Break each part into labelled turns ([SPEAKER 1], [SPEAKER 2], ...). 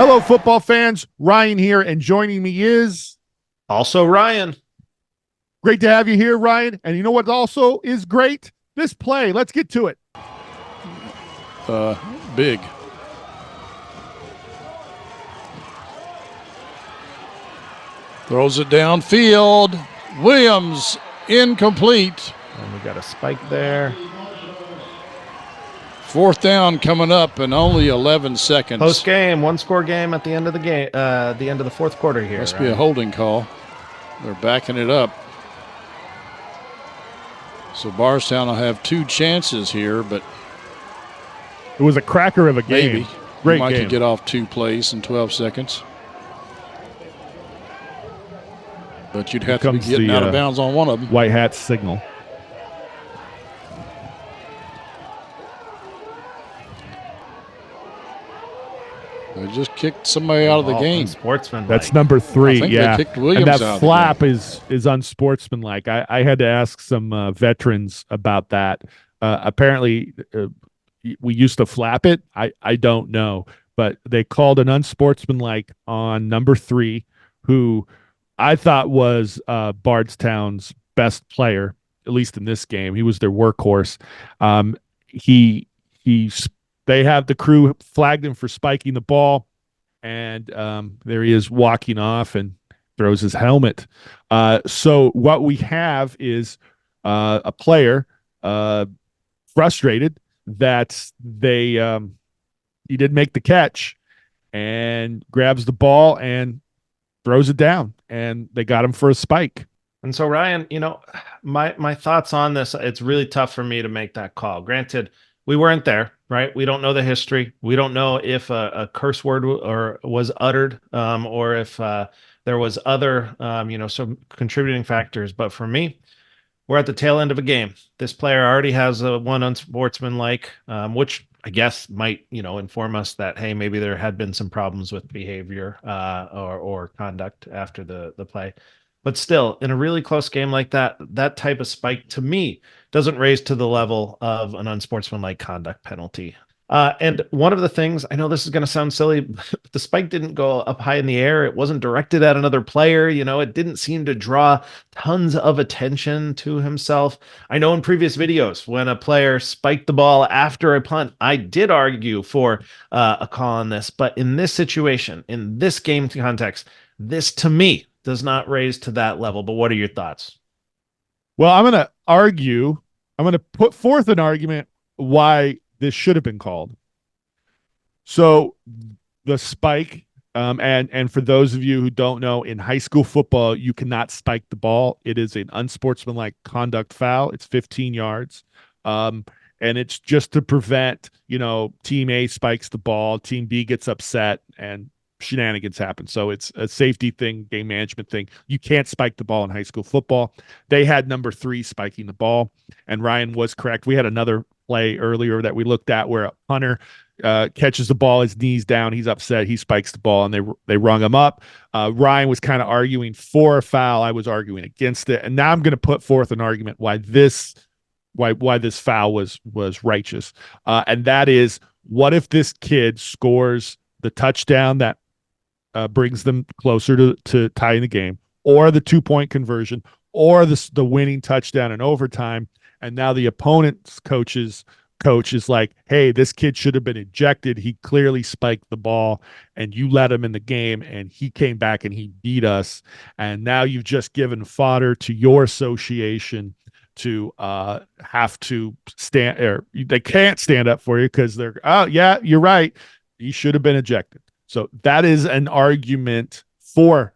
[SPEAKER 1] Hello, football fans. Ryan here, and joining me is
[SPEAKER 2] Also, Ryan.
[SPEAKER 1] great to have you here, Ryan. And you know what also is great? This play. Let's get to it.
[SPEAKER 3] Big. Throws it downfield. Williams incomplete.
[SPEAKER 2] And we got a spike there.
[SPEAKER 3] Fourth down coming up in only 11 seconds.
[SPEAKER 2] Post game, one score game at the end of the game, the end of the fourth quarter here.
[SPEAKER 3] Must be a holding call. They're backing it up. So Barstown will have two chances here, but
[SPEAKER 1] It was a cracker of a game.
[SPEAKER 3] maybe
[SPEAKER 1] Great
[SPEAKER 3] Mike
[SPEAKER 1] game.
[SPEAKER 3] could get off two plays in 12 seconds. But you'd have to be
[SPEAKER 1] comes
[SPEAKER 3] getting
[SPEAKER 1] the,
[SPEAKER 3] out of bounds on one of them.
[SPEAKER 1] White hat signal.
[SPEAKER 3] They just kicked somebody out of the game.
[SPEAKER 2] Sportsman.
[SPEAKER 1] That's number 3.
[SPEAKER 3] I think
[SPEAKER 1] yeah,
[SPEAKER 3] they kicked Williams
[SPEAKER 1] and that
[SPEAKER 3] out of the
[SPEAKER 1] flap is unsportsmanlike. I had to ask some veterans about that. Apparently, we used to flap it. I don't know, but they called an unsportsmanlike on number 3, who I thought was Bardstown's best player, at least in this game. He was their workhorse. He they have the crew flagged him for spiking the ball, and there he is walking off and throws his helmet. So what we have is a player frustrated that he didn't make the catch, and grabs the ball and throws it down, and they got him for a spike.
[SPEAKER 2] And so, Ryan, my thoughts on this, it's really tough for me to make that call. Granted, we weren't there, right? We don't know the history. We don't know if a curse word was uttered, or if there was other, some contributing factors. But for me, we're at the tail end of a game. This player already has one unsportsmanlike, which I guess might, inform us that, hey, maybe there had been some problems with behavior or conduct after the play. But still, in a really close game like that, that type of spike, to me, doesn't raise to the level of an unsportsmanlike conduct penalty. And one of the things, I know this is going to sound silly, but the spike didn't go up high in the air. It wasn't directed at another player. It didn't seem to draw tons of attention to himself. I know in previous videos, when a player spiked the ball after a punt, I did argue for a call on this. But in this situation, in this game context, this to me does not raise to that level. But what are your thoughts?
[SPEAKER 1] Well, I'm going to put forth an argument why this should have been called. So the spike, and for those of you who don't know, in high school football, you cannot spike the ball. It is an unsportsmanlike conduct foul. It's 15 yards. And it's just to prevent, team A spikes the ball, team B gets upset, and shenanigans happen. So it's a safety thing, game management thing. You can't spike the ball in high school football. They had number 3 spiking the ball, and Ryan was correct. We had another play earlier that we looked at where a punter catches the ball, his knees down, he's upset, he spikes the ball, and they rung him up. Ryan was kind of arguing for a foul. I was arguing against it, and now I'm going to put forth an argument why this foul was righteous, and that is, what if this kid scores the touchdown that brings them closer to tying the game, or the 2-point conversion, or the winning touchdown in overtime, and now the opponent's coach is like, hey, this kid should have been ejected. He clearly spiked the ball, and you let him in the game, and he came back and he beat us. And now you've just given fodder to your association to have to stand, or they can't stand up for you because they're, oh, yeah, you're right, he should have been ejected. So that is an argument for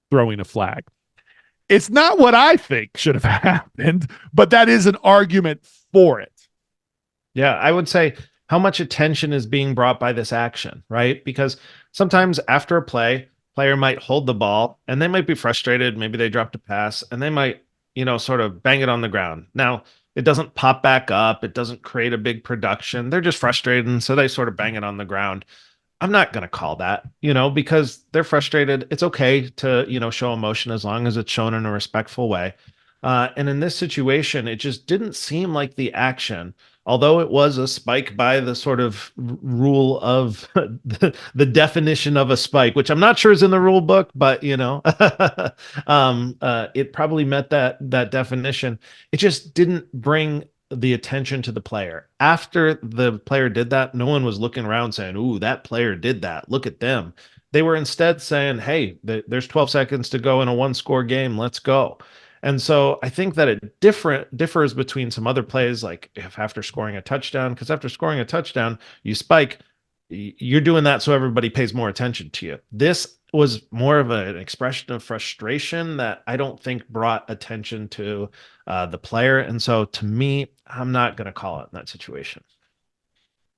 [SPEAKER 1] throwing a flag. It's not what I think should have happened, but that is an argument for it.
[SPEAKER 2] Yeah, I would say, how much attention is being brought by this action, right? Because sometimes after a player might hold the ball and they might be frustrated. Maybe they dropped a pass and they might, sort of bang it on the ground. Now, it doesn't pop back up. It doesn't create a big production. They're just frustrated, and so they sort of bang it on the ground. I'm not going to call that, because they're frustrated. It's okay to, show emotion as long as it's shown in a respectful way. And in this situation, it just didn't seem like the action, although it was a spike by the sort of rule of the definition of a spike, which I'm not sure is in the rule book, but it probably met that definition. It just didn't bring the attention to the player. After the player did that, no one was looking around saying, "Ooh, that player did that. Look at them." They were instead saying, "Hey, there's 12 seconds to go in a one-score game. Let's go." And so I think that it differs between some other plays, like if after scoring a touchdown, because after scoring a touchdown, you spike, you're doing that so everybody pays more attention to you. This was more of an expression of frustration that I don't think brought attention to the player. And so to me, I'm not going to call it in that situation.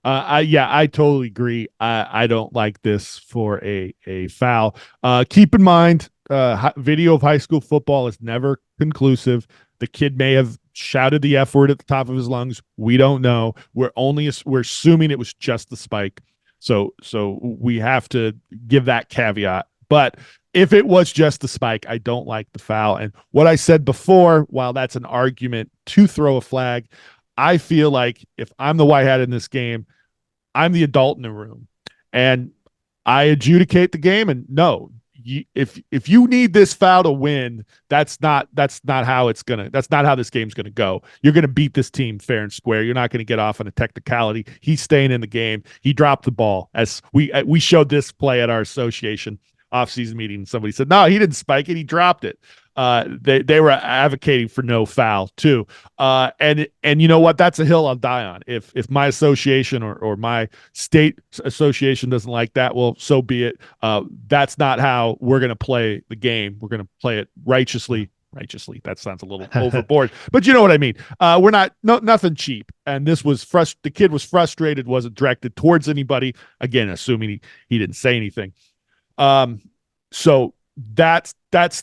[SPEAKER 1] I totally agree. I don't like this for a foul. Keep in mind, video of high school football is never conclusive. The kid may have shouted the F word at the top of his lungs. We don't know. We're assuming it was just the spike. So we have to give that caveat. But if it was just the spike, I don't like the foul. And what I said before, while that's an argument to throw a flag, I feel like if I'm the white hat in this game, I'm the adult in the room, and I adjudicate the game. And no, if you need this foul to win, that's not how this game's gonna go. You're gonna beat this team fair and square. You're not gonna get off on a technicality. He's staying in the game. He dropped the ball, as we showed this play at our association offseason meeting. Somebody said, no, he didn't spike it. He dropped it. They were advocating for no foul too. And you know what? That's a hill I'll die on. If my association or my state association doesn't like that, well, so be it. That's not how we're going to play the game. We're going to play it righteously. Righteously, that sounds a little overboard, but you know what I mean. We're nothing cheap. And this was the kid was frustrated, wasn't directed towards anybody. Again, assuming he didn't say anything. So that's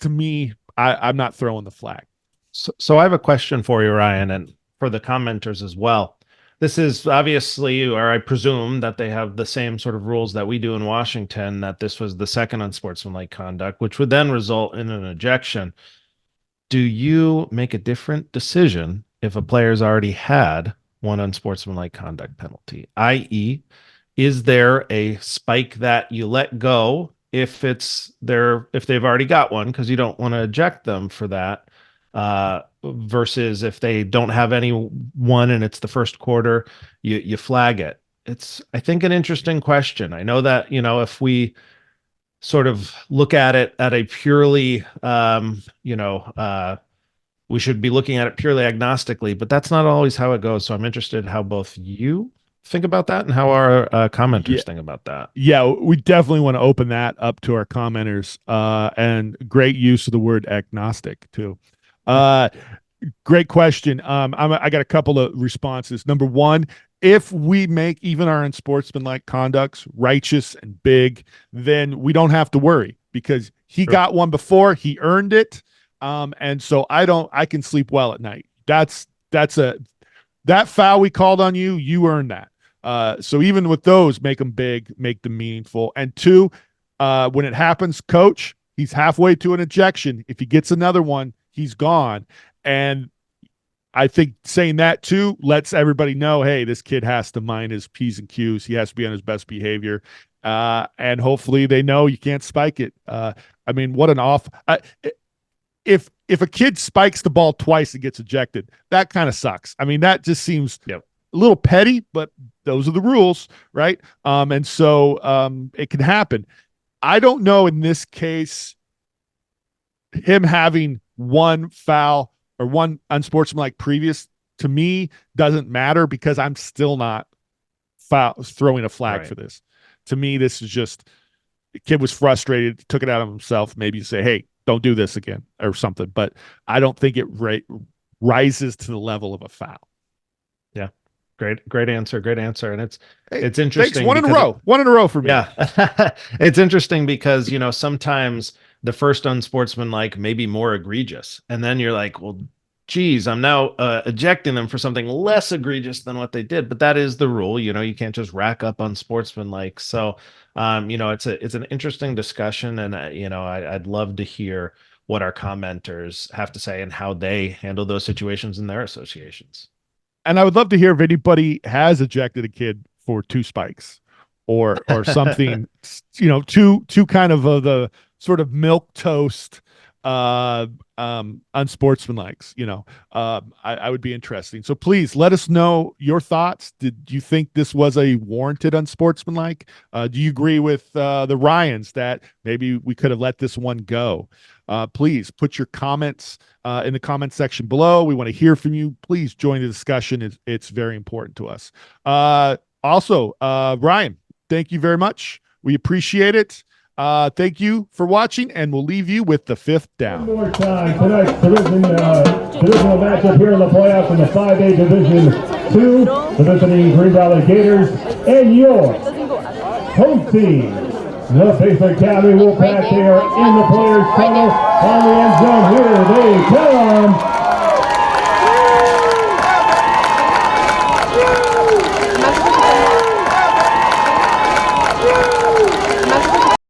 [SPEAKER 1] to me, I'm not throwing the flag.
[SPEAKER 2] So I have a question for you, Ryan, and for the commenters as well. This is obviously, or I presume that they have the same sort of rules that we do in Washington, that this was the second unsportsmanlike conduct, which would then result in an ejection. Do you make a different decision if a player's already had one unsportsmanlike conduct penalty, i.e., is there a spike that you let go if they've already got one because you don't want to eject them for that, versus if they don't have any one and it's the first quarter, you flag it? It's, I think, an interesting question. I know that, if we sort of look at it at a purely, we should be looking at it purely agnostically, but that's not always how it goes. So I'm interested how both you think about that and how our commenters think about that.
[SPEAKER 1] Yeah, we definitely want to open that up to our commenters, and great use of the word agnostic too. Great question. I got a couple of responses. Number one, if we make even our unsportsmanlike conducts righteous and big, then we don't have to worry because he got one before, he earned it. And so I can sleep well at night. That foul we called on you, you earned that. So even with those, make them big, make them meaningful. And two, when it happens, coach, he's halfway to an ejection. If he gets another one, he's gone. And I think saying that too lets everybody know, hey, this kid has to mind his P's and Q's. He has to be on his best behavior. And hopefully they know you can't spike it. I mean, what an if a kid spikes the ball twice and gets ejected, that kind of sucks. I mean, that just seems a little petty, but those are the rules, right? And so it can happen. I don't know in this case, him having one foul or one unsportsmanlike previous to me doesn't matter because I'm still not throwing a flag for this. To me, this is just the kid was frustrated, took it out of himself. Maybe you say, hey, don't do this again or something. But I don't think it rises to the level of a foul.
[SPEAKER 2] Yeah. Great answer. And it's interesting.
[SPEAKER 1] Thanks. One in a row for me.
[SPEAKER 2] Yeah. It's interesting because, sometimes the first unsportsmanlike may be more egregious. And then you're like, well, geez, I'm now ejecting them for something less egregious than what they did. But that is the rule. You can't just rack up unsportsmanlike. So, it's an interesting discussion. And, I'd love to hear what our commenters have to say and how they handle those situations in their associations.
[SPEAKER 1] And I would love to hear if anybody has ejected a kid for 2 spikes or something, two kind of the sort of milk toast, unsportsmanlikes, I would be interesting. So please let us know your thoughts. Did you think this was a warranted unsportsmanlike? Do you agree with the Ryans that maybe we could have let this one go? Please put your comments in the comment section below. We want to hear from you. Please join the discussion. It's very important to us. Also, Ryan, thank you very much. We appreciate it. Thank you for watching, and we'll leave you with the 5th down.
[SPEAKER 4] One more time. Tonight's divisional matchup here in the playoffs in the 5A Division 2, the visiting Green Valley Gators, and your home team, the Faith Academy Wolfpack. They are in the players' tunnel on the end zone. Here they come.